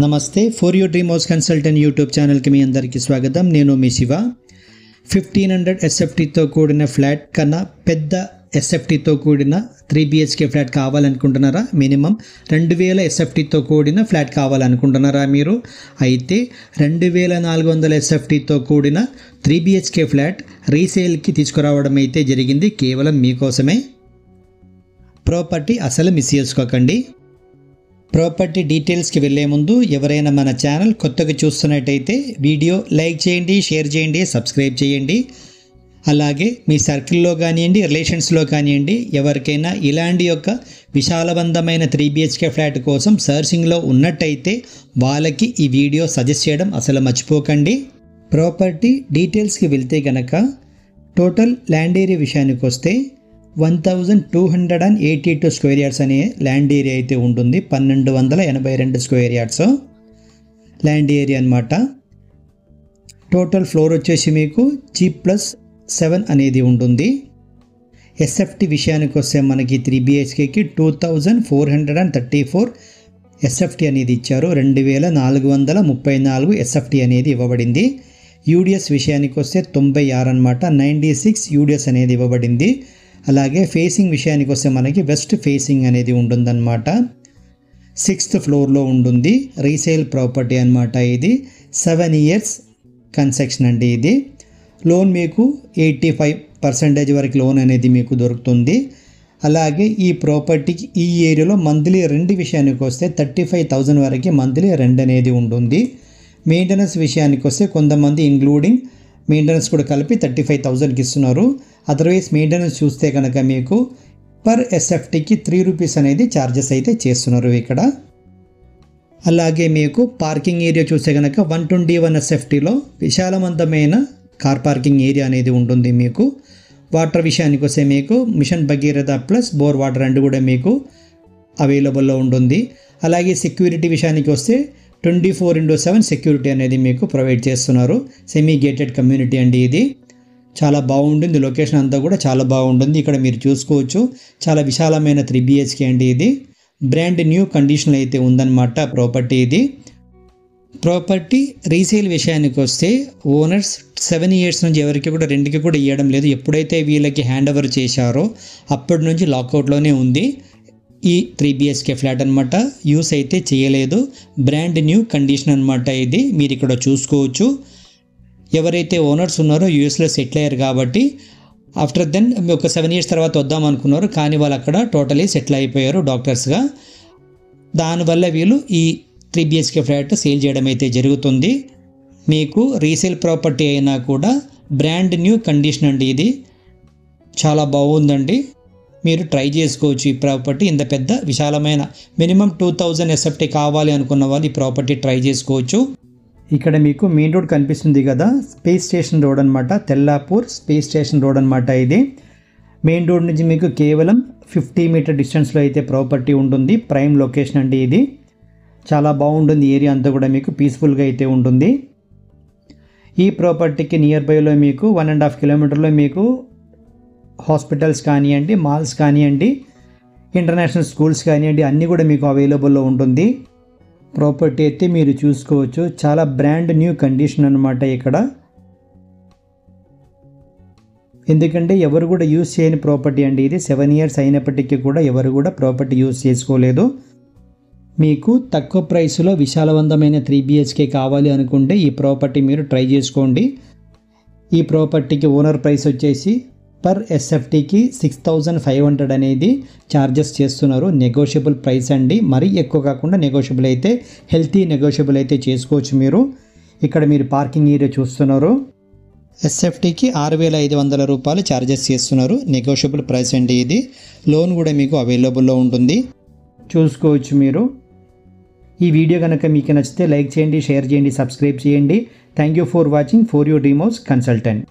నమస్తే for you dream house consultant YouTube ఛానల్కి మీ అందరికీ స్వాగతం. నేను మీ శివ. 1500 ఎస్ఎఫ్టీతో కూడిన ఫ్లాట్ కన్నా పెద్ద ఎస్ఎఫ్టీతో కూడిన 3 BHK ఫ్లాట్ కావాలనుకుంటున్నారా? మినిమం 2000 ఎస్ఎఫ్టీతో కూడిన ఫ్లాట్ కావాలనుకుంటున్నారా మీరు? అయితే 2400 ఎస్ఎఫ్టీతో కూడిన 3 BHK ఫ్లాట్ రీసేల్కి తీసుకురావడం అయితే జరిగింది, కేవలం మీకోసమే. ప్రాపర్టీ అసలు మిస్ చేసుకోకండి. ప్రాపర్టీ డీటెయిల్స్కి వెళ్ళే ముందు ఎవరైనా మన ఛానల్ కొత్తగా చూస్తున్నట్టయితే వీడియో లైక్ చేయండి, షేర్ చేయండి, సబ్స్క్రైబ్ చేయండి. అలాగే మీ సర్కిల్లో కానివ్వండి, రిలేషన్స్లో కానివ్వండి, ఎవరికైనా ఇలాంటి యొక్క విశాలవంతమైన 3 BHK ఫ్లాట్ కోసం సర్చింగ్లో ఉన్నట్టయితే వాళ్ళకి ఈ వీడియో సజెస్ట్ చేయడం అసలు మర్చిపోకండి. ప్రాపర్టీ డీటెయిల్స్కి వెళ్తే కనుక టోటల్ ల్యాండ్ ఏరియా విషయానికి వస్తే 1282 స్క్వేర్ యార్డ్స్ అనే ల్యాండ్ ఏరియా అయితే ఉంటుంది. 1282 స్క్వేర్ యార్డ్స్ ల్యాండ్ ఏరియా అనమాట. టోటల్ ఫ్లోర్ వచ్చేసి మీకు G+7 అనేది ఉంటుంది. ఎస్ఎఫ్టీ విషయానికి వస్తే మనకి 3 BHKకి 2434 ఎస్ఎఫ్టీ అనేది ఇచ్చారు. 2434 ఎస్ఎఫ్టీ అనేది ఇవ్వబడింది. యూడిఎస్ విషయానికి వస్తే 96 అనమాట. 96 యూడిఎస్ అనేది ఇవ్వబడింది. అలాగే ఫేసింగ్ విషయానికి వస్తే మనకి వెస్ట్ ఫేసింగ్ అనేది ఉంటుందన్నమాట. 6th ఫ్లోర్లో ఉంటుంది. రీసేల్ ప్రాపర్టీ అనమాట. ఇది 7 years కన్స్ట్రక్షన్ అండి. ఇది లోన్ మీకు 85% వరకు లోన్ అనేది మీకు దొరుకుతుంది. అలాగే ఈ ప్రాపర్టీకి ఈ ఏరియాలో మంత్లీ రెంట్ విషయానికి వస్తే 35,000 వరకు మంత్లీ రెంట్ అనేది ఉంటుంది. మెయింటెనెన్స్ విషయానికి వస్తే కొంతమంది ఇంక్లూడింగ్ మెయింటెనెన్స్ కూడా కలిపి 35,000కి ఇస్తున్నారు. అదర్వైజ్ మెయింటెనెన్స్ చూస్తే కనుక మీకు పర్ ఎస్ఎఫ్టీకి 3 రూపీస్ అనేది ఛార్జెస్ అయితే చేస్తున్నారు ఇక్కడ. అలాగే మీకు పార్కింగ్ ఏరియా చూస్తే కనుక 121 ఎస్ఎఫ్టీలో విశాలవంతమైన కార్ పార్కింగ్ ఏరియా అనేది ఉంటుంది మీకు. వాటర్ విషయానికి వస్తే మీకు mission Bhagiratha plus bore water రెండు కూడా మీకు అవైలబుల్లో ఉంటుంది. అలాగే సెక్యూరిటీ విషయానికి వస్తే 24/7 సెక్యూరిటీ అనేది మీకు ప్రొవైడ్ చేస్తున్నారు. సెమీ గేటెడ్ కమ్యూనిటీ అండి. ఇది చాలా బాగుంటుంది. లొకేషన్ అంతా కూడా చాలా బాగుంటుంది. ఇక్కడ మీరు చూసుకోవచ్చు, చాలా విశాలమైన 3 BHK అండి. ఇది బ్రాండ్ న్యూ కండిషన్లో అయితే ఉందన్నమాట ప్రాపర్టీ. ఇది ప్రాపర్టీ రీసేల్ విషయానికి వస్తే ఓనర్స్ 7 years నుంచి ఎవరికి కూడా రెంట్కి కూడా ఇవ్వడం లేదు. ఎప్పుడైతే వీళ్ళకి హ్యాండ్ ఓవర్ చేశారో అప్పటి నుంచి లాకౌట్లోనే ఉంది ఈ 3 BHK ఫ్లాట్ అనమాట. యూస్ అయితే చేయలేదు. బ్రాండ్ న్యూ కండిషన్ అనమాట. ఇది మీరు ఇక్కడ చూసుకోవచ్చు. ఎవరైతే ఓనర్స్ ఉన్నారో యూఎస్లో సెటిల్ అయ్యారు కాబట్టి ఆఫ్టర్ దెన్ ఒక 7 years తర్వాత వద్దాం అనుకున్నారు, కానీ వాళ్ళు అక్కడ టోటలీ సెటిల్ అయిపోయారు డాక్టర్స్గా. దానివల్ల వీళ్ళు ఈ 3 BHK ఫ్లాట్ సేల్ చేయడం అయితే జరుగుతుంది. మీకు రీసేల్ ప్రాపర్టీ అయినా కూడా బ్రాండ్ న్యూ కండిషన్ అండి. ఇది చాలా బాగుందండి. మీరు ట్రై చేసుకోవచ్చు ఈ ప్రాపర్టీ. ఇంత పెద్ద విశాలమైన మినిమం 2000 ఎస్ఎఫ్టీ కావాలి అనుకున్న వాళ్ళు ఈ ప్రాపర్టీ ట్రై చేసుకోవచ్చు. ఇక్కడ మీకు మెయిన్ రోడ్ కనిపిస్తుంది కదా, స్పేస్ స్టేషన్ రోడ్ అనమాట. తెల్లాపూర్ స్పేస్ స్టేషన్ రోడ్ అనమాట. ఇది మెయిన్ రోడ్ నుంచి మీకు కేవలం 50 మీటర్ డిస్టెన్స్లో అయితే ప్రాపర్టీ ఉంటుంది. ప్రైమ్ లొకేషన్ అండి. ఇది చాలా బాగుంటుంది. ఏరియా అంతా కూడా మీకు పీస్ఫుల్గా అయితే ఉంటుంది. ఈ ప్రాపర్టీకి నియర్ బైలో మీకు 1.5 కిలోమీటర్లో మీకు హాస్పిటల్స్ కానివ్వండి, మాల్స్ కానివ్వండి, ఇంటర్నేషనల్ స్కూల్స్ కానివ్వండి, అన్నీ కూడా మీకు అవైలబుల్లో ఉంటుంది. ప్రాపర్టీ అయితే మీరు చూసుకోవచ్చు. చాలా బ్రాండ్ న్యూ కండిషన్ అనమాట ఇక్కడ. ఎందుకంటే ఎవరు కూడా యూజ్ చేయని ప్రాపర్టీ అండి. ఇది 7 years అయినప్పటికీ కూడా ఎవరు కూడా ప్రాపర్టీ యూజ్ చేసుకోలేదు. మీకు తక్కువ ప్రైస్లో విశాలవంతమైన 3 BHK కావాలి అనుకుంటే ఈ ప్రాపర్టీ మీరు ట్రై చేసుకోండి. ఈ ప్రాపర్టీకి ఓనర్ ప్రైస్ వచ్చేసి పర్ ఎస్ఎఫ్టీకి 6,500 అనేది ఛార్జెస్ చేస్తున్నారు. నెగోషియబుల్ ప్రైస్ అండి. మరీ ఎక్కువ కాకుండా నెగోషియబుల్ అయితే, హెల్తీ నెగోషియబుల్ అయితే చేసుకోవచ్చు మీరు. ఇక్కడ మీరు పార్కింగ్ ఏరియా చూస్తున్నారు. ఎస్ఎఫ్టీకి 6,500 రూపాయలు ఛార్జెస్ చేస్తున్నారు. నెగోషియబుల్ ప్రైస్ అండి. ఇది లోన్ కూడా మీకు అవైలబుల్లో ఉంటుంది. చూసుకోవచ్చు మీరు. ఈ వీడియో కనుక మీకు నచ్చితే లైక్ చేయండి, షేర్ చేయండి, సబ్స్క్రైబ్ చేయండి. Thank you for watching for your dream house consultant.